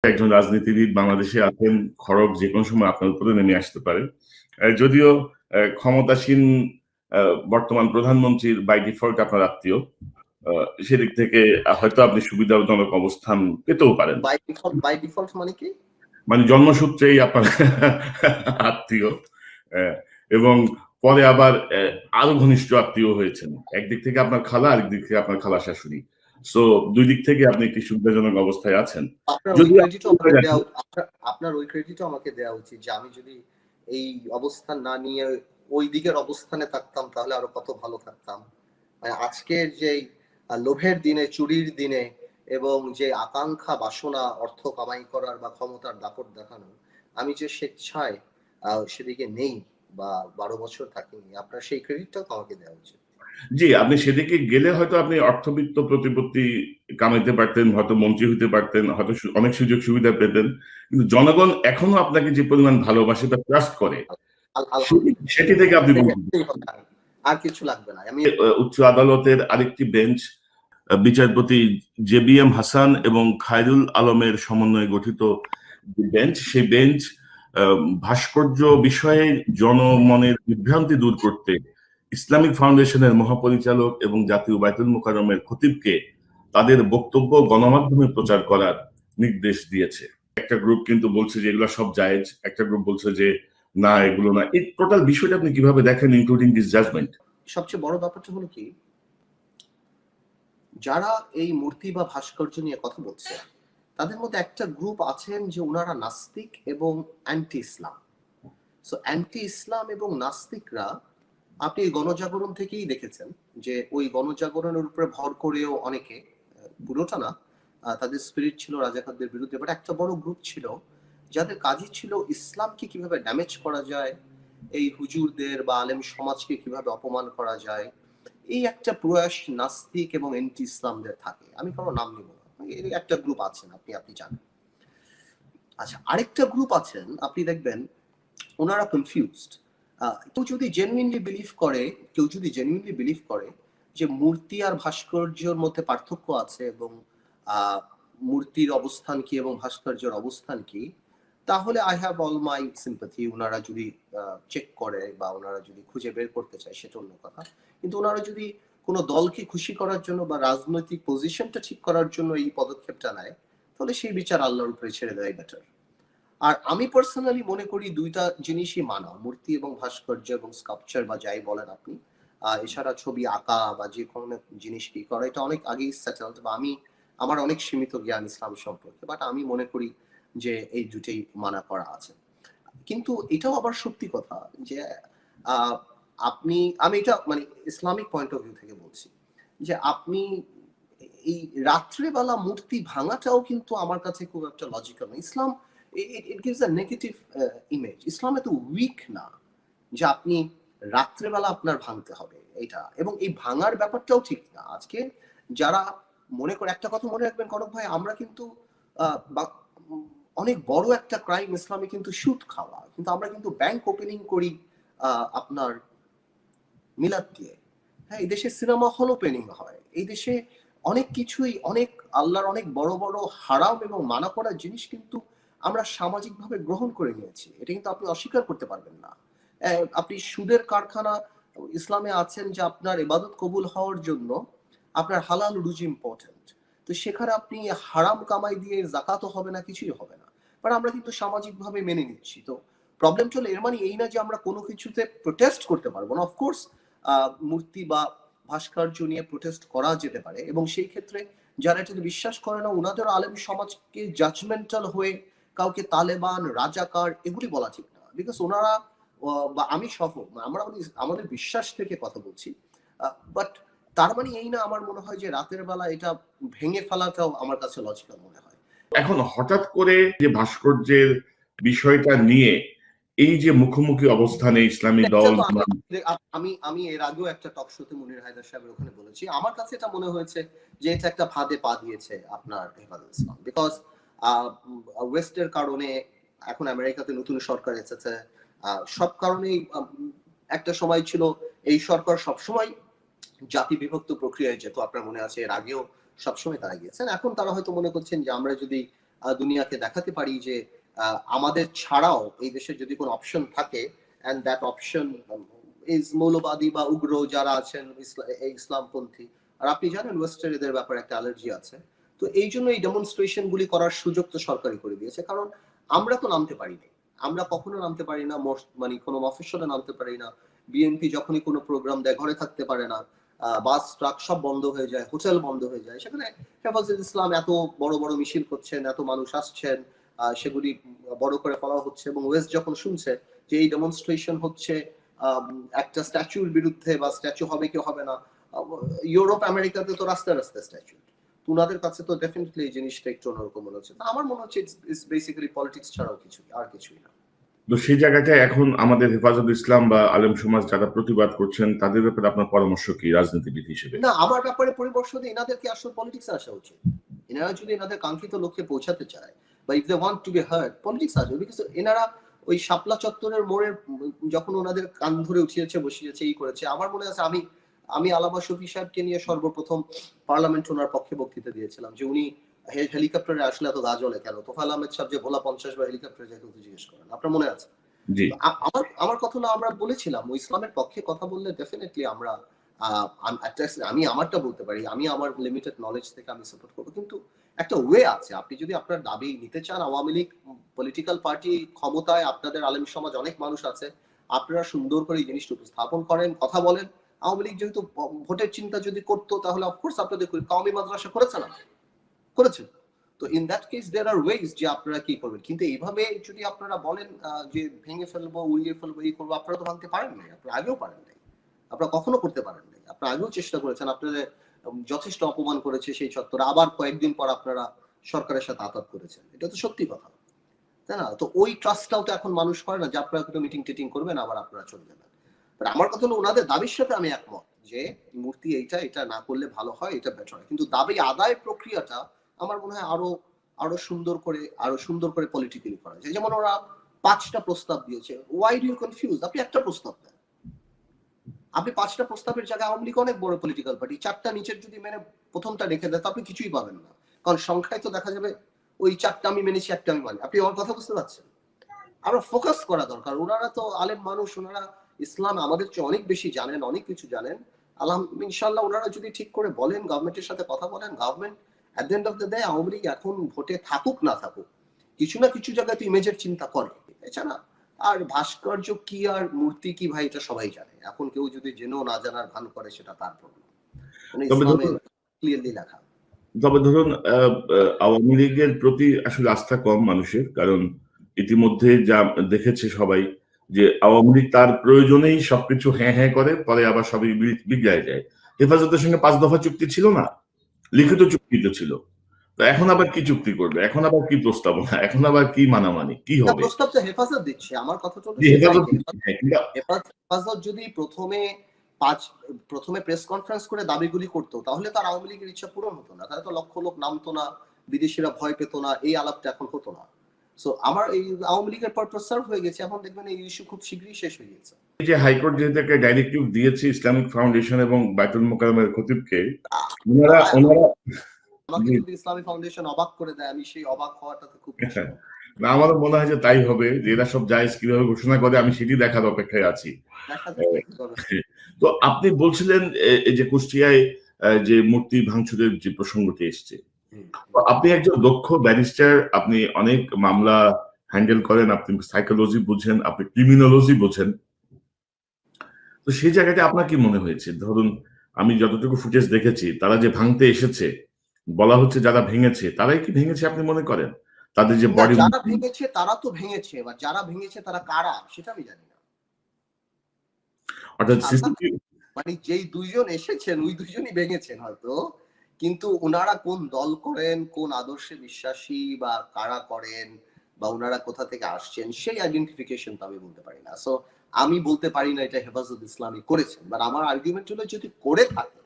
একজন রাজনীতিবিদ বাংলাদেশে আছেন, খড়গ যেকোনো সময় আপনার উপরে নেমে আসতে পারে। যদিও ক্ষমতাসীন বর্তমান প্রধানমন্ত্রীর বাই ডিফল্ট আপনার আত্মীয়। সেদিক থেকে হয়তো আপনি সুবিধাজনক অবস্থান পেতেও পারেন। বাই ডিফল্ট মানে কি? মানে জন্মসূত্রেই আপনার আত্মীয়, এবং পরে আবার আরো ঘনিষ্ঠ আত্মীয় হয়েছেন। একদিক থেকে আপনার খালা, আরেক দিক থেকে আপনার খালা শাশুড়ি। সো দুই দিক থেকে আপনি একটি সুবিধাজনক অবস্থায় আছেন। আপনার ওই ক্রেডিটও আমাকে দেওয়া উচিত যে আমি যদি এই অবস্থান না নিয়ে ওই দিকের অবস্থানে থাকতাম তাহলে আরো কত ভালো থাকতাম। মানে আজকের যে লোভের দিনে, চুরির দিনে এবং যে আকাঙ্ক্ষা, বাসনা, অর্থ কামাই করার বা ক্ষমতার দাপট দেখানো, আমি যে স্বেচ্ছায় সেদিকে নেই বা 12 বছর থাকিনি, আপনার সেই ক্রেডিটটাও আমাকে দেওয়া উচিত। জি, আপনি সেদিকে গেলে হয়তো আপনি অর্থবিত্ত প্রতিপত্তি কামাইতে পারতেন, হয়তো মন্ত্রী হইতে পারতেন, হয়তো অনেক সুযোগ সুবিধা পেতেন। কিন্তু জনগণ এখনো আপনাকে যে পরিমাণ ভালোবাসে বা ট্রাস্ট করে, সেটি থেকে আপনি আর কিছু লাগবে না। আমি উচ্চ আদালতের আরেকটি বেঞ্চ বিচারপতি জেবিএম হাসান এবং খায়রুল আলমের সমন্বয়ে গঠিত বেঞ্চ, সেই বেঞ্চ ভাস্কর্য বিষয়ে জনমনের বিভ্রান্তি দূর করতে ইসলামিক ফাউন্ডেশনের মহাপরিচালক এবং জাতীয় বায়তুল মোকাররমের খতিবকে তাদের বক্তব্য গণমাধ্যমে প্রচার করার নির্দেশ দিয়েছে। একটা গ্রুপ কিন্তু বলছে যে এগুলো সব জায়েজ, একটা গ্রুপ বলছে যে না এগুলো না। এই টোটাল বিষয়টা আপনি কিভাবে দেখেন, ইনক্লুডিং দিস জাজমেন্ট? সবচেয়ে বড় ব্যাপারটা হলো কি, যারা এই মূর্তি বা ভাস্কর্য নিয়ে কথা বলছে তাদের মধ্যে একটা গ্রুপ আছেন যে ওনারা নাস্তিক এবং অ্যান্টি ইসলাম। সো অ্যান্টি ইসলাম এবং নাস্তিকরা, আপনি গণজাগরণ থেকেই দেখেছেন যে ওই গণজাগরণের উপরে ভর করেও অনেকে, পুরোটা না, তাদের স্পিরিট ছিল রাজাকারদের বিরুদ্ধে, বাট একটা বড় গ্রুপ ছিল যাদের কাজই ছিল ইসলামকে কিভাবে ড্যামেজ করা যায়, এই হুজুরদের বা আলেম সমাজকে কিভাবে অপমান করা যায়, এই একটা প্রয়াস নাস্তিক এবং এন্টি ইসলামদের থাকে। আমি কারো নাম নিব না, এর একটা গ্রুপ আছেন, আপনি জানেন। আচ্ছা, আরেকটা গ্রুপ আছেন, আপনি দেখবেন ওনারা কনফিউজড। কেউ যদি জেনুইনলি বিলিভ করে যে মূর্তি আর ভাস্কর্যের মধ্যে পার্থক্য আছে এবং মূর্তির অবস্থান কি এবং ভাস্কর্যের অবস্থান কি, তাহলে I have all my sympathy. ওনারা যদি চেক করে বা ওনারা যদি খুঁজে বের করতে চায় সেটা অন্য কথা। কিন্তু ওনারা যদি কোনো দলকে খুশি করার জন্য বা রাজনৈতিক পজিশনটা ঠিক করার জন্য এই পদক্ষেপটা নেয়, তাহলে সেই বিচার আল্লাহর উপরে ছেড়ে দেওয়াই বেটার। আর আমি পার্সোনালি মনে করি দুইটা জিনিসই মানা, মূর্তি এবং ভাস্কর্য এবং স্কাল্পচার বা যাই বলেন আপনি, এছাড়া ছবি আঁকা বা যে কোনো জিনিস কি করা, এটা অনেক আগেই সেটেলড। বা আমার অনেক সীমিত জ্ঞান ইসলাম সম্পর্কে, বাট আমি মনে করি যে এই দুটেই মানা করা আছে। কিন্তু এটাও আবার সত্যি কথা যে আমি এটা মানে ইসলামিক পয়েন্ট অফ ভিউ থেকে বলছি যে আপনি এই রাত্রেবেলা মূর্তি ভাঙাটাও কিন্তু আমার কাছে খুব একটা লজিক্যাল না। ইসলাম it gives a negative image. ইসলাম এত উইক না যে আপনি রাত্রেবেলা আপনার ভাঙতে হবে এটা, এবং এই ভাঙার ব্যাপারটাও ঠিক না। আজকে যারা মনে করে, একটা কথা মনে রাখবেন কনক ভাই, আমরা কিন্তু অনেক বড় একটা ক্রাইম ইসলামে কিন্তু সুদ খাওয়া, কিন্তু আমরা কিন্তু ব্যাংক ওপেনিং করি আপনার মিলাদ দিয়ে। হ্যাঁ, এই দেশে সিনেমা হল ওপেনিং হয়, এই দেশে অনেক কিছুই, অনেক আল্লাহর অনেক বড় বড় হারাম এবং মানা করার জিনিস কিন্তু আমরা সামাজিকভাবে গ্রহণ করে নিয়েছি। এটা কিন্তু আপনি অস্বীকার করতে পারবেন না। আপনি সুদের কারখানা ইসলামে আছেন যে আপনার ইবাদত কবুল হওয়ার জন্য আপনার হালাল রুজি ইম্পর্টেন্ট। তো সেখানে আপনি হারাম কামাই দিয়ে জাকাতও হবে না, কিছুই হবে না, বাট আমরা কিন্তু সামাজিকভাবে মেনে নিচ্ছি। তো প্রবলেম চলে, এর মানে এই না যে আমরা কোনো কিছুতে প্রোটেস্ট করতে পারবো না। অফকোর্স মূর্তি বা ভাস্কর্য নিয়ে প্রোটেস্ট করা যেতে পারে, এবং সেই ক্ষেত্রে যারা এটাতে বিশ্বাস করে না ওনাদের আলেম সমাজকে জাজমেন্টাল হয়ে কাউকে তালেবান, রাজাকার এগুলি বলা ঠিক না। বিকজ ওনারা বা আমি সহ আমরা আমাদের বিশ্বাস থেকে কথা বলছি, বাট তার মানে এই না আমার মনে হয় যে রাতের বেলা এটা ভেঙে ফেলাটাও আমার কাছে লজিক্যাল মনে হয়। এখন হঠাৎ করে যে ভাস্কর্যের বিষয়টা নিয়ে এই যে মুখোমুখি অবস্থানে ইসলামী দল, আমি এর আগেও একটা টক শোতে মুনির হায়দার সাহেবের ওখানে বলেছি, আমার কাছে এটা মনে হয়েছে যে এটা একটা ফাঁদে পা দিয়েছে আপনার হেফাজত ইসলাম। বিকজ ওয়েস্টের কারণে এখন আমেরিকাতে নতুন সরকার এসেছে, সব কারণেই একটা সময় ছিল এই সরকার সবসময় জাতি বিভক্ত প্রক্রিয়ায় যেত, আপনার মনে আছে এর আগেও সবসময় তারা গিয়েছেন। এখন তারা হয়তো মনে করছেন যে আমরা যদি দুনিয়াকে দেখাতে পারি যে আমাদের ছাড়াও এই দেশে যদি কোনো অপশন থাকে, অ্যান্ড দ্যাট অপশন ইজ মৌলবাদী বা উগ্র যারা আছেন ইসলামপন্থী। আর আপনি জানেন ওয়েস্টের এদের ব্যাপারে একটা অ্যালার্জি আছে। তো এই জন্য এই ডেমনস্ট্রেশন গুলি করার সুযোগ তো সরকারই করে দিয়েছে, কারণ আমরা তো নামতে পারিনি, আমরা কখনো নামতে পারি না, মানে কোনো মফস্বলে নামতে পারি না। বিএনপি যখনই কোনো প্রোগ্রাম দেয় ঘরে থাকতে পারে না, বাস ট্রাক সব বন্ধ হয়ে যায়, হোটেল বন্ধ হয়ে যায়। সেখানে হেফাজত ইসলাম এত বড় বড় মিছিল করছেন, এত মানুষ আসছেন, সেগুলি বড় করে ফেলা হচ্ছে, এবং ওয়েস্ট যখন শুনছে যে এই ডেমনস্ট্রেশন হচ্ছে একটা স্ট্যাচুর বিরুদ্ধে, বা স্ট্যাচু হবে কি হবে না, ইউরোপ আমেরিকাতে তো রাস্তায় রাস্তায় স্ট্যাচু, ওনাদের কাছে তো ডেফিনেটলি এই জিনিসটা একটু অন্যরকম মনে হচ্ছে। আমার মনে হচ্ছে ইটস বেসিক্যালি পলিটিক্স ছাড়াও কিছু, আর কিছুই না। তো সেই জায়গাটায় এখন আমাদের হেফাজত ইসলাম বা আলেম সমাজ যারা প্রতিবাদ করছেন তাদের ব্যাপারে আপনার পরামর্শ কি রাজনীতিবিদ হিসেবে? না, আমার ব্যাপারে পরিবর্তন দিয়ে এনাদেরকে আসলে পলিটিক্স আসা উচিত। এনারা যদি এনাদের কাঙ্ক্ষিত লক্ষ্যে পৌঁছাতে চায়, বা if they want to be hard, politics আসবে। বিকজ এনারা ওই শাপলা চত্বরের মোড়ের যখন ওনাদের কান ধরে উঠিয়েছে, বসিয়েছে, এই করেছে, আমার মনে আছে আমি আলামা শফি সাহেবকে নিয়ে সর্বপ্রথম পার্লামেন্ট ওনার পক্ষে বক্তৃতা দিয়েছিলাম, যে উনি হেলিকপ্টারে আসলে এত গা জ্বলে কেন। তোফায়েল আহমেদ সাহেব যে ভোলা 50 বা হেলিকপ্টারে যেতে জিজ্ঞেস করেন, আপনার মনে আছে? জি। আমার কথা না, আমরা বলেছিলাম ও ইসলামের পক্ষে কথা বললে ডেফিনেটলি আমরা আমি আমারটা বলতে পারি, আমি আমার লিমিটেড নলেজ থেকে আমি সাপোর্ট করবো, কিন্তু একটা ওয়ে আছে। আপনি যদি আপনার দাবি নিতে চান, আওয়ামী লীগ পলিটিক্যাল পার্টি ক্ষমতায়, আপনাদের আলেম সমাজ অনেক মানুষ আছে, আপনারা সুন্দর করে এই জিনিসটা উপস্থাপন করেন, কথা বলেন। আওয়ামী লীগ যেহেতু ভোটের চিন্তা যদি করতো, তাহলে অফকোর্স আপনাদের কওমি মাদ্রাসা করেছে না, করেছে। তো in that case there are ways যে আপনারা কি করবেন। কিন্তু এইভাবে যদি আপনারা বলেন যে ভেঙে ফেলবো, উড়িয়ে ফেলবো, এই করবো, আপনারা তো ভাঙতে পারেন নাই, আপনারা আগেও পারেন নাই, আপনারা কখনো করতে পারেন নাই। আপনারা আগেও চেষ্টা করেছেন, আপনাদের যথেষ্ট অপমান করেছে সেই চত্বরে, আবার কয়েকদিন পর আপনারা সরকারের সাথে আতাত করেছেন, এটা তো সত্যি কথা, তাই না? তো ওই ট্রাস্টটাও তো এখন মানুষ করে না, যে আপনারা একটু মিটিং টিটিং করবেন আবার আপনারা চলে যাবেন। আমার কথা হলো, ওনাদের দাবির সাথে আমি একমত যে মূর্তি এটা না করলে ভালো হয়, এটা বেটার হয়, কিন্তু দাবি আদায় প্রক্রিয়াটা আমার মনে হয় আরো সুন্দর করে পলিটিক্যালি করা যায়। যেমন ওরা 5টা প্রস্তাব দিয়েছে, ওয়াই ডু ইউ কনফিউজ? আপনি একটা প্রস্তাব দেন। আপনি 5টা প্রস্তাবের জায়গায় আওয়ামী লীগ অনেক বড় পলিটিক্যাল পার্টি, 4টা নিচের যদি মেনে প্রথমটা রেখে দেয়, তো আপনি কিছুই পাবেন না, কারণ সংখ্যায় তো দেখা যাবে ওই 4টা আমি মেনেছি, একটা আমি মানি। আপনি আমার কথা বুঝতে পারছেন? আমরা ফোকাস করা দরকার। ওনারা তো আলেম মানুষ, ওনারা ইসলাম আমাদের চেয়ে অনেক বেশি জানেন, অনেক কিছু জানেন। ইনশাল্লাহ ওনারা যদি ঠিক করে বলেন, গভর্নমেন্টের সাথে কথা বলেন, government at the end of the day Awami League এখন ভোটে থাকুক না থাকুক, কিছু না কিছু জায়গায় তো ইমেজের চিন্তা করে। এছাড়া আর ভাস্কর্য কি আর মূর্তি কি, ভাই এটা সবাই জানে। এখন কেউ যদি জেনেও না জানার ভান করে, সেটা তার প্রবলেম। মানে ইসলামে ক্লিয়ারলি লেখা। তবে ধরুন আওয়ামী লীগের প্রতি আসলে আস্থা কম মানুষের, কারণ ইতিমধ্যে যা দেখেছে সবাই যে আওয়ামী লীগ তার প্রয়োজনেই সবকিছু হ্যাঁ হ্যাঁ করে, পরে আবার সবই বিগড়ায় যায়। হেফাজতের সঙ্গে 5 দফা চুক্তি ছিল না, লিখিত চুক্তি তো ছিল। তো এখন আবার কি চুক্তি করবে, এখন আবার কি প্রস্তাবনা, এখন আবার কি মানামানি কি হবে? প্রস্তাব তো হেফাজত দিচ্ছে, আমার কথা চলছে হেফাজত হেফাজত যদি প্রথমে প্রেস কনফারেন্স করে দাবিগুলি করতো, তাহলে তার আওয়ামী লীগের ইচ্ছা পূরণ হতো না, তাহলে তো লক্ষ লোক নামতো না, বিদেশিরা ভয় পেত না, এই আলাপটা এখন হতো না। সো আমার এই আওয়ামী লীগের পারপাস সার্ভ হয়ে গেছে, এখন দেখবেন এই ইস্যু খুব শীঘ্রই শেষ হয়ে গেছে। এই যে হাইকোর্ট যেহেতু একটা ডাইরেক্টিভ দিয়েছে ইসলামিক ফাউন্ডেশন এবং বাইতুল মোকাররমের খতিবকে, ওনারা আমাকে যদি ইসলামিক ফাউন্ডেশন অবাক করে দেয়, আমি সেই অবাক হওয়াটাতে খুব খুশি হব। না, আমারও মনে হয় যে তাই হবে, যে এরা সব জায়েজ কিভাবে ঘোষণা করে, আমি সেটি দেখার অপেক্ষায় আছি। তো আপনি বলছিলেন এই যে কুষ্টিয়ায় যে মূর্তি ভাঙচুরের যে প্রসঙ্গটি এসছে, আপনি একজন দক্ষ ব্যারিস্টার, আপনি অনেক মামলা হ্যান্ডেল করেন, আপনি সাইকোলজি বুঝেন, আপনি ক্রিমিনোলজি বোঝেন। তো সেই জায়গাটা আপনার কি মনে হয়েছে? ধরুন আমি যতটুকু ফুটেজ দেখেছি, তারা যে ভাঙতে এসেছে, বলা হচ্ছে যারা ভেঙেছে তারাই কি ভেঙেছে আপনি মনে করেন? তাদের যে বডি, যারা ভেঙেছে তারা তো ভেঙেছে, এবার যারা ভেঙেছে তারা কারা সেটা আমি জানি না। অর্থাৎ সিসিটিভি, মানে যেই দুইজন এসেছেন ওই দুইজনই ভেঙেছেন হয়তো, কিন্তু ওনারা কোন দল করেন, কোন আদর্শে বিশ্বাসী, বা কারা করেন, বা ওনারা কোথা থেকে আসছেন, সেই আইডেন্টিফিকেশন তো আমি বলতে পারি না। সো আমি বলতে পারি না এটা হেফাজত ইসলামী করেছেন, বাট আমার আর্গুমেন্ট হলো যদি করে থাকে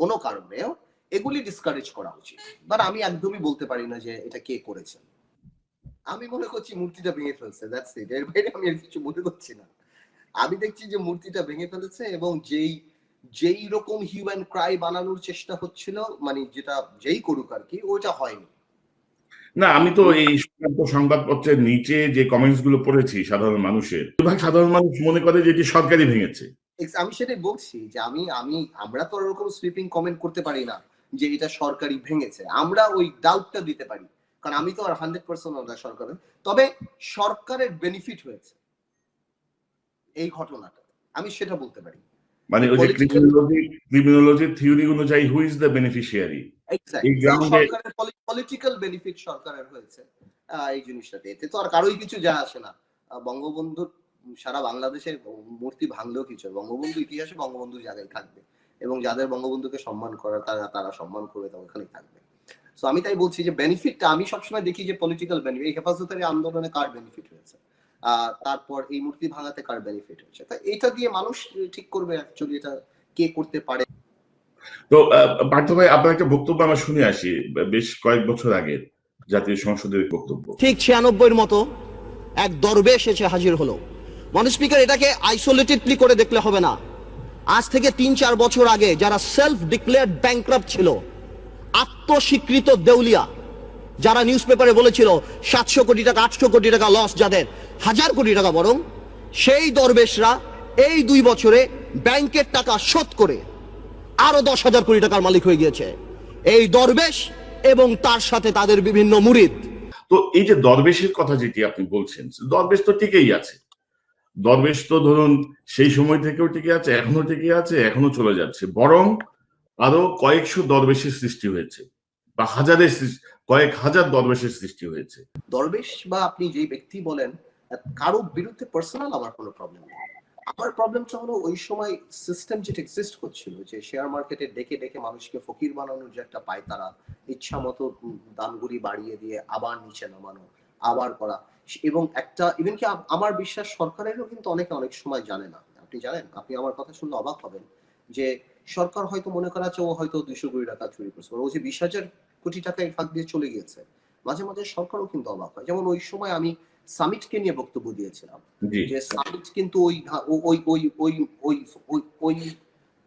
কোনো কারণেও, এগুলি ডিসকারেজ করা উচিত। বাট আমি একদমই বলতে পারি না যে এটা কে করেছেন। আমি মনে করছি মূর্তিটা ভেঙে ফেলছে, দ্যাটস ইট, এর বাইরে আমি আর কিছু মনে করছি না। আমি দেখছি যে মূর্তিটা ভেঙে ফেলেছে, এবং যেই রকম হিউম্যান ক্রাই বানানোর চেষ্টা হচ্ছিল, মানে যেটা যেই করুক আর কি, ওটা হয়নি। না, আমি তো এই সংক্রান্ত সংবাদপত্রের নিচে যে কমেন্টস গুলো পড়েছি সাধারণ মানুষের, বেশিরভাগ সাধারণ মানুষ মনে করে যে এটি সরকারই ভেঙেছে। আমি সেটাই বলছি যে আমরা তো ওরকম সুইপিং কমেন্ট করতে পারি না যে এটা সরকারি ভেঙেছে। আমরা ওই ডাউটটা দিতে পারি, কারণ আমি তো আর 100% না সরকারের। তবে সরকারের বেনিফিট হয়েছে এই ঘটনাটা, আমি সেটা বলতে পারি। মানে ওই যে ক্রিমিনোলজি থিওরি অনুযায়ী হু ইজ দ্য বেনিফিশিয়ারি, এই গ্রাউন্ডে সরকারের পলিটিক্যাল বেনিফিট সরকারের হয়েছে এই জিনিসটাতে। এতে তো আর কারোই কিছু যায় আসে না। বঙ্গবন্ধুর সারা বাংলাদেশের মূর্তি ভাঙলেও কিছু, বঙ্গবন্ধু ইতিহাসে বঙ্গবন্ধুর জায়গায় থাকবে, এবং যাদের বঙ্গবন্ধুকে সম্মান করার তারা সম্মান করবে, তো ওখানেই থাকবে। সো আমি তাই বলছি যে বেনিফিটটা আমি সবসময় দেখি যে পলিটিক্যাল বেনিফিট, এই হেফাজতের আন্দোলনে কার বেনিফিট হয়েছে, তারপর এই মূর্তি ভাঙাতে কার বেনিফিট হয়েছে, তা এটা দিয়ে মানুষ ঠিক করবে অ্যাকচুয়ালি এটা কে করতে পারে। তো পার্থ ভাই, আপনার একটা বক্তব্য আমরা শুনে আসি বেশ কয়েক বছর আগের জাতীয় সংসদের বক্তব্য। ঠিক 96-এর মতো এক দরবেশ এসে হাজির হলো। মনে স্পিকার, এটাকে আইসোলেটেডলি করে দেখলে হবে না। আজ থেকে 3-4 বছর আগে যারা সেলফ ডিক্লেয়ার্ড ব্যাংক্রাপ্ট ছিল, আত্মস্বীকৃত দেউলিয়া, যারা নিউজ পেপারে বলেছিল 700 কোটি টাকা 800 কোটি টাকা লস, যাদের 1000 কোটি টাকা বরং, সেই দরবেশরা এই 2 বছরে ব্যাংকের টাকা শোধ করে আরো 10,000 কোটি টাকার মালিক হয়ে গিয়েছে। এই দরবেশ এবং তার সাথে তাদের বিভিন্ন মুরিদ। তো এই যে দরবেশের কথা যেটি আপনি বলছেন, দরবেশ তো টিকেই আছে। দরবেশ তো ধরুন সেই সময় থেকেও টিকে আছে, এখনো টিকে আছে, এখনো চলে যাচ্ছে। বরং আরো কয়েকশো দরবেশের সৃষ্টি হয়েছে, বা কয়েক হাজার দরবেশের সৃষ্টি হয়েছে। দরবেশ বা আপনি যে ব্যক্তি বলেন, কারো বিরুদ্ধে পার্সোনাল আমার কোনো প্রবলেম নেই। আমার প্রবলেমটা হলো ওই সময় সিস্টেম যেটা এক্সিস্ট করছিল, যে শেয়ার মার্কেটে ডেকে ডেকে মানুষকে ফকির বানানোর যে একটা পায়, তারা ইচ্ছা মতো দামগুলি বাড়িয়ে দিয়ে আবার নিচে নামানো, আবার করা। এবং একটা ইভেন কি আমার বিশ্বাস সরকারেরও কিন্তু অনেক সময় জানে না। আপনি জানেন, আপনি আমার কথা শুনলে অবাক হবেন যে সরকার হয়তো মনে করা আছে ও হয়তো 200 কোটি টাকা চুরি করছে, ও যে 20,000 কোটি টাকা এই ফাঁক দিয়ে চলে গিয়েছে, মাঝে মাঝে সরকারও কিন্তু অবাক হয়। যেমন ওই সময় আমি সামিটকে নিয়ে বক্তব্য দিয়েছিলাম, যে সামিট কিন্তু ওই ওই ওই ওই ওই ওই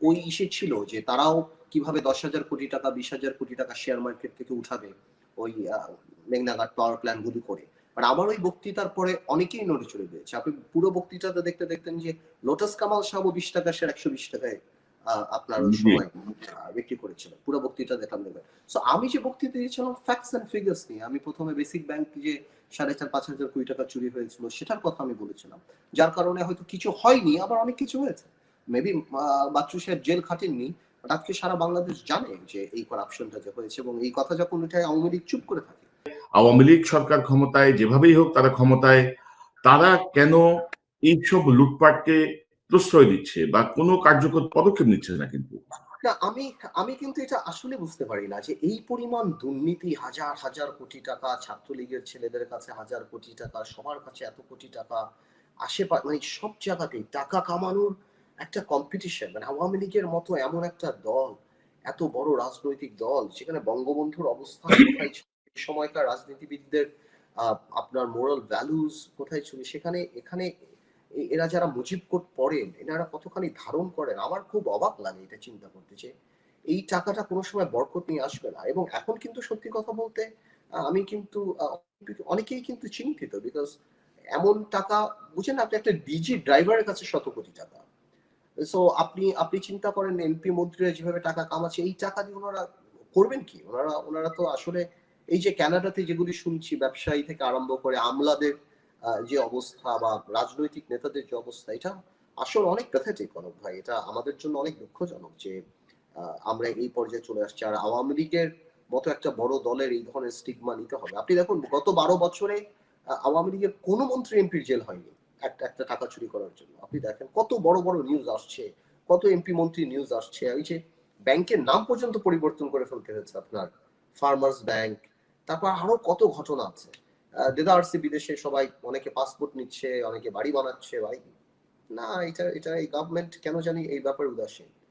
ওই ইসে ছিল যে তারাও কিভাবে 10,000 কোটি টাকা 20,000 কোটি টাকা শেয়ার মার্কেট থেকে উঠাবে ওই মেঘনাঘাট পাওয়ার প্ল্যান্ট গুলি করে। আর আমার ওই বক্তৃতার পরে অনেকেই নড়ে চড়ে গিয়েছে। আপনি পুরো বক্তৃতাটা দেখতে দেখতেন যে লোটাস কামাল সাহেব 20 টাকা শেয়ার 120 টাকায় আপনার ওই সময় বিক্রি করেছিল। পুরো বক্তৃতা দেখলাম দেখবেন। সো আমি যে বক্তৃতা দিয়েছিলাম ফ্যাক্টস এন্ড ফিগার্স নিয়ে, আমি প্রথমে বেসিক ব্যাংক যে 4,500-5,000 কোটি টাকা চুরি হয়েছিল সেটার কথা আমি বলেছিলাম, যার কারণে হয়তো কিছু হয়নি, আবার অনেক কিছু হয়েছে। মেবি বাচ্চু সাহেব জেল খাটেননি, বাট আজকে সারা বাংলাদেশ জানে যে এই করাপশনটা যে হয়েছে, এবং এই কথা যখন উঠে আওয়ামী লীগ চুপ করে থাকে। আওয়ামী লীগ সরকার ক্ষমতায়, যেভাবেই হোক তারা ক্ষমতায়, তারা কেন এইসব লুটপাটকে প্রশ্রয় দিচ্ছে বা কোনো কার্যকর পদক্ষেপ নিচ্ছে না? কিন্তু না, আমি কিন্তু এটা আসলে বুঝতে পারি না যে এই পরিমাণ দুর্নীতি, হাজার হাজার কোটি টাকা, ছাত্রলীগের ছেলেদের কাছে 1,000 কোটি টাকা, সবার কাছে এত কোটি টাকা, আশেপাশে মানে সব জায়গাতেই টাকা কামানোর একটা কম্পিটিশন। মানে আওয়ামী লীগের মতো এমন একটা দল, এত বড় রাজনৈতিক দল, সেখানে বঙ্গবন্ধুর অবস্থান কোথায় ছিল, এই সময়কার রাজনীতিবিদদের আপনার মোরাল ভ্যালুস কোথায় ছিল, সেখানে এখানে এরা যারা মুজিব কোড পড়েন, এনারা কতখানি ধারণ করেন, আমার খুব অবাক লাগে এটা চিন্তা করতে, যে এই টাকাটা কোনো সময় বরকত নিয়ে আসবে না। এবং এখন কিন্তু সত্যি কথা বলতে আমি কিন্তু অনেকেই কিন্তু চিন্তিত, বিকজ এমন টাকা, বুঝেন, আপনি একটা ডিজি ড্রাইভারের কাছে 100 কোটি টাকা। সো আপনি চিন্তা করেন এমপি মন্ত্রীরা যেভাবে টাকা কামাচ্ছে, এই টাকা দিয়ে ওনারা করবেন কি? ওনারা তো আসলে এই যে কানাডাতে যেগুলি শুনছি, ব্যবসায়ী থেকে আরম্ভ করে আমলাদের যে অবস্থা বা রাজনৈতিক নেতাদের যে অবস্থা, এটা আসলে অনেক প্যাথেটিক অনেক ভাই। এটা আমাদের জন্য অনেক দুঃখজনক যে আমরা এই পর্যায়ে চলে আসছি। আর আওয়ামী লীগের মতো একটা বড় দলের এই ধরনের স্টিগমা নিতে হবে। আপনি দেখুন গত 12 বছরে আওয়ামী লীগের কোনো মন্ত্রী এমপির জেল হয়নি একটা টাকা চুরি করার জন্য। আপনি দেখেন কত বড় বড় নিউজ আসছে, কত এমপি মন্ত্রী নিউজ আসছে। ওই যে ব্যাংকের নাম পর্যন্ত পরিবর্তন করে ফেলতে হয়েছে আপনার, ফার্মার্স ব্যাংক, তারপর আরো কত ঘটনা আছে। দেদারসি বিদেশে সবাই, অনেকে পাসপোর্ট নিচ্ছে, অনেকে বাড়ি বানাচ্ছে। ভাই না, এটা এই গভর্নমেন্ট কেন জানি এই ব্যাপারে উদাসীন।